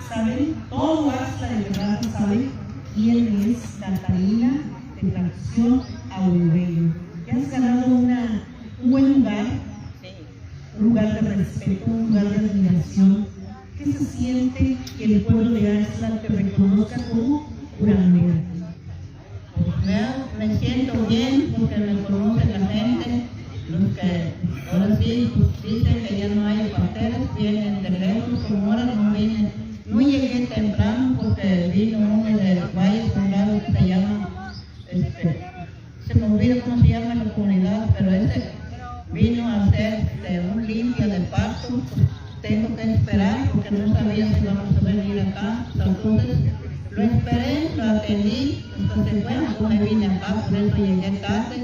saben, todo Axtla de verdad sabe quién es Catalina de Tracción Aurelio. Que has ganado un buen lugar, un lugar de respeto, un lugar de admiración. ¿Qué se siente que el pueblo de Axtla te reconozca como curandera? Me siento bien porque me conoce la gente, los que ahora sí dicen que ya no hay parteras, vienen de lejos, como ahora no vienen. No llegué temprano porque vino uno del Valle Condado que se llama, se me olvida cómo se llama la comunidad, pero ese vino a hacer un limpia de parto. Pues tengo que esperar porque no sabía si vamos a venir acá. Entonces lo esperé, lo atendí, entonces bueno, pues me vine acá, por eso llegué tarde,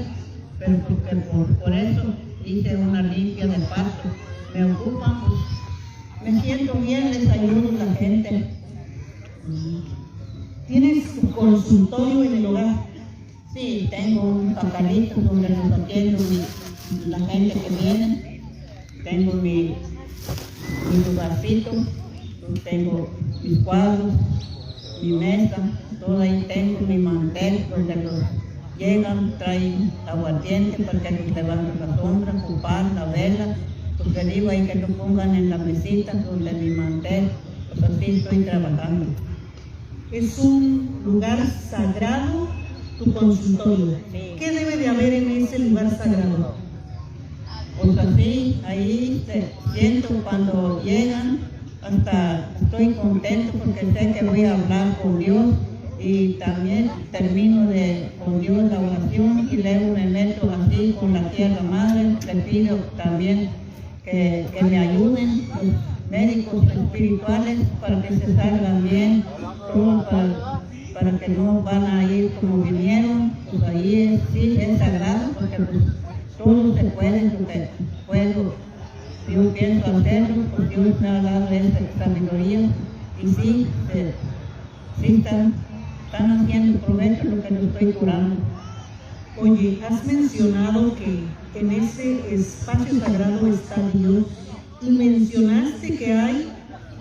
pero porque por eso hice una limpia de parto. Me ocupan, pues me siento bien, les ayudo a la gente. ¿Tienes tu consultorio en el hogar? Sí, tengo un jacalito donde los atiendo la gente que viene. Tengo mi lugarcito, tengo mis cuadros, mi mesa, todo ahí tengo mi mantel donde los llegan, traen aguardiente para que los levanten la sombra, su pan, la vela, pues le digo ahí que lo pongan en la mesita donde mi mantel, pues así estoy trabajando. Es un lugar sagrado tu consultorio. Sí. ¿Qué debe de haber en ese lugar sagrado? Pues así, ahí siento cuando llegan, hasta estoy contento porque sé que voy a hablar con Dios y también termino con Dios la oración y luego me meto así con la Tierra Madre. Le pido también que me ayuden los médicos espirituales para que se salgan bien, todo para que no van a ir como vinieron. Pues ahí sí es sagrado porque pues, todo se puede, lo que puedo, yo pienso hacerlo, porque Dios me ha dado esa sabiduría y sí, están haciendo provecho lo que no estoy curando. Oye, has mencionado que en ese espacio sagrado está Dios y mencionaste que hay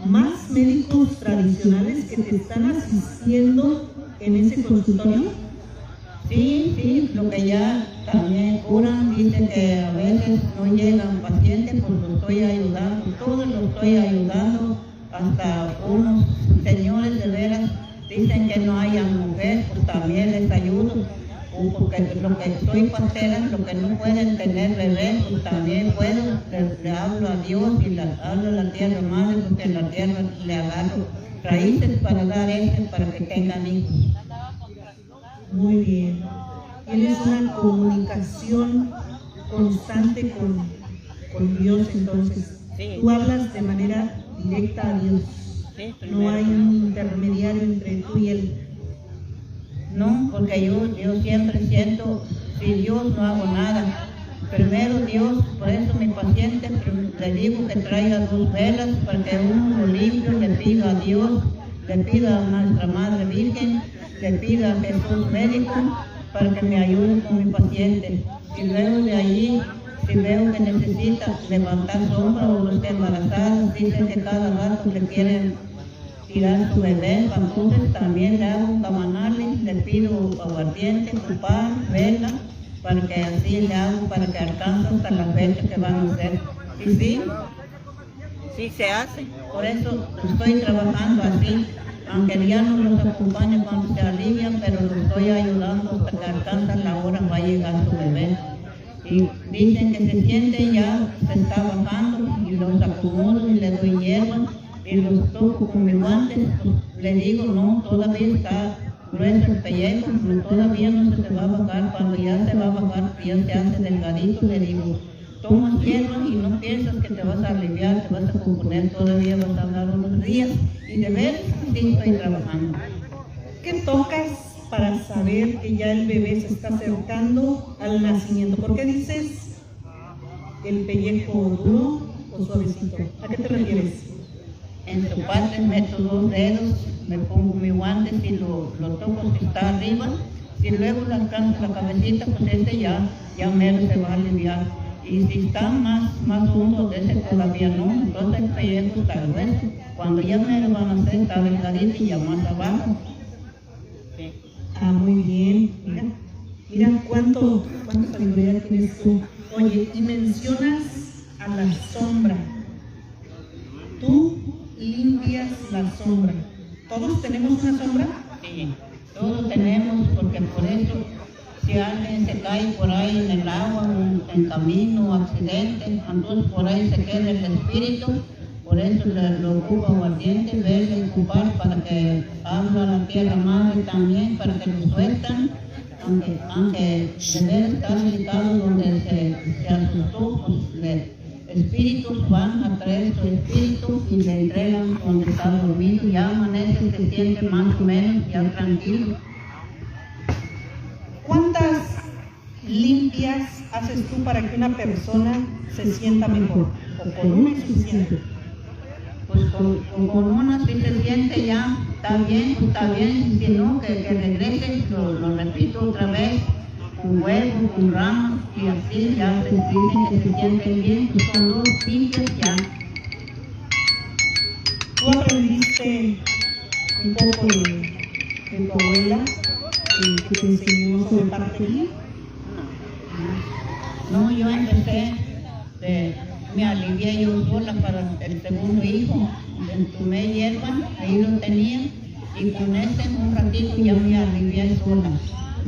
más médicos tradicionales que te están asistiendo en ese consultorio. Sí, lo que ya también curan, dice que a veces no llegan pacientes, pues lo estoy ayudando, todos lo estoy ayudando, hasta unos señores de veras dicen que no haya mujer, pues también les ayudo, porque lo que estoy partera, lo que no pueden tener bebé, pues también puedo, le hablo a Dios y hablo a la Tierra Madre, porque en la tierra le agarro raíces para dar para que tengan hijos. Muy bien. Tienes una comunicación constante con Dios, entonces. Sí. Tú hablas de manera directa a Dios. Sí, no hay un intermediario entre tú y Él. No, porque yo siempre siento, sin Dios no hago nada. Primero Dios, por eso mi paciente le digo que traiga 2 velas para que uno lo limpio, le pida a Dios, le pida a nuestra Madre Virgen, le pida a Jesús médico para que me ayude con mi paciente. Y luego de allí, si veo que necesita levantar sombra o los embarazados, dicen que cada rato le quieren tirar su bebé, entonces también le hago camanales, le pido aguardiente, pan, vela, para que así le hago para que alcance hasta la fecha que van a hacer. Y sí se hace, por eso estoy trabajando así. Aunque ya no los acompañe cuando se alivian, pero los estoy ayudando hasta que alcanzan la hora, va a llegar su bebé. Y dicen que se siente ya, se está bajando, y los acomodo y le doy hierba, y los toco con mis guantes. Pues, le digo, no, todavía está grueso el pellejo, todavía no se va a bajar. Cuando ya se va a bajar, ya se hace delgadito, le digo, toma hierba y no piensas que te vas a aliviar, te vas a componer, todavía vas a hablar unos días. Y de ver, sí estoy trabajando. ¿Qué tocas para saber que ya el bebé se está acercando al nacimiento? ¿Por qué dices el pellejo duro o suavecito? ¿A qué te refieres? En su parte meto 2 dedos, me pongo mi guante y lo toco si está arriba. Si luego le alcanzo la cabecita, pues ya mero se va a aliviar. Y si está más hondo, de ese todavía no. Entonces el pellejo está grueso. Cuando ya me lo van a hacer, está delgadito y ya más abajo. Sí. Ah, muy bien. Mira cuánta sabiduría tienes tú. Oye, y mencionas a la sombra. Tú limpias la sombra. ¿Todos tenemos una sombra? Sí, todos tenemos, porque por eso, si alguien se cae por ahí en el agua, en camino, accidente, entonces por ahí se queda el espíritu, por eso lo ocupa aguardiente, verle ocupar para que habla la tierra madre también, para que lo sueltan, aunque debe estar delicado donde se asustó, pues espíritus van a traer su espíritu y le entregan donde está dormido, ya amanece, se siente más o menos ya tranquilo. ¿Cuántas limpias haces tú para que una persona se sienta mejor? ¿O con una es suficiente? Pues con una si se siente ya, está bien, si no, que regrese, lo repito otra vez, con huevo, con ramas, y así ya se dicen que se sienten bien, pues son dos limpias ya. ¿Tú aprendiste un poco de tu abuela que te enseñó sobre partería? No, yo empecé, me alivié yo sola para el segundo hijo, tomé hierba, ahí lo tenía, y con ese un ratito ya me alivié sola.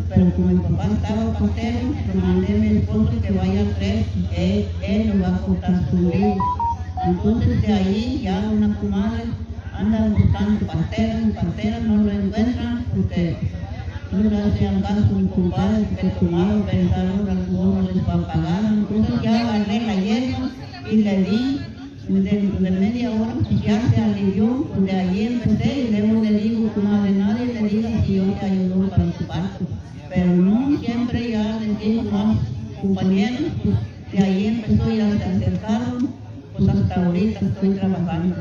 Pero como mi papá estaba pastero, le mandé a mi esposo que vaya a traer, que él lo va a cortar su río. Entonces de ahí ya una comadre anda buscando parteras, no lo encuentran, porque no le hacían caso a mi compadre, que tomaba, pensaron que no les va a pagar. Entonces ya agarré la hierba y le di, de media hora, pues ya se alivió, pues de ahí empecé, y luego le digo, comadre, nadie le diga si yo te ayudo para su parto. Pero no, siempre ya les digo más compañeros, pues de ahí empezó, ya se acercaron, pues hasta ahorita estoy trabajando.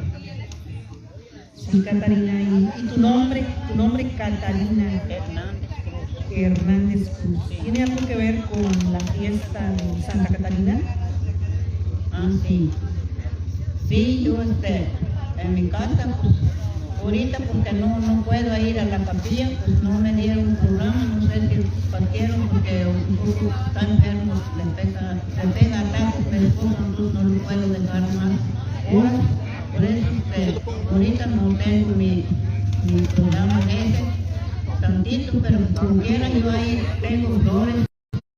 Sí, Catarina, y tu nombre Catarina Hernández Cruz. ¿Tiene algo que ver con la fiesta de Santa Catarina? Ah, sí. Sí, yo en mi casa, pues ahorita porque no puedo ir a la capilla, pues no me dieron un programa, no sé si partieron porque un poco está enfermo, le pega ataques de esposa, entonces no lo puedo dejar más horas. Por eso ahorita no tengo mi programa ese, tantito, pero como quiera yo ahí tengo flores.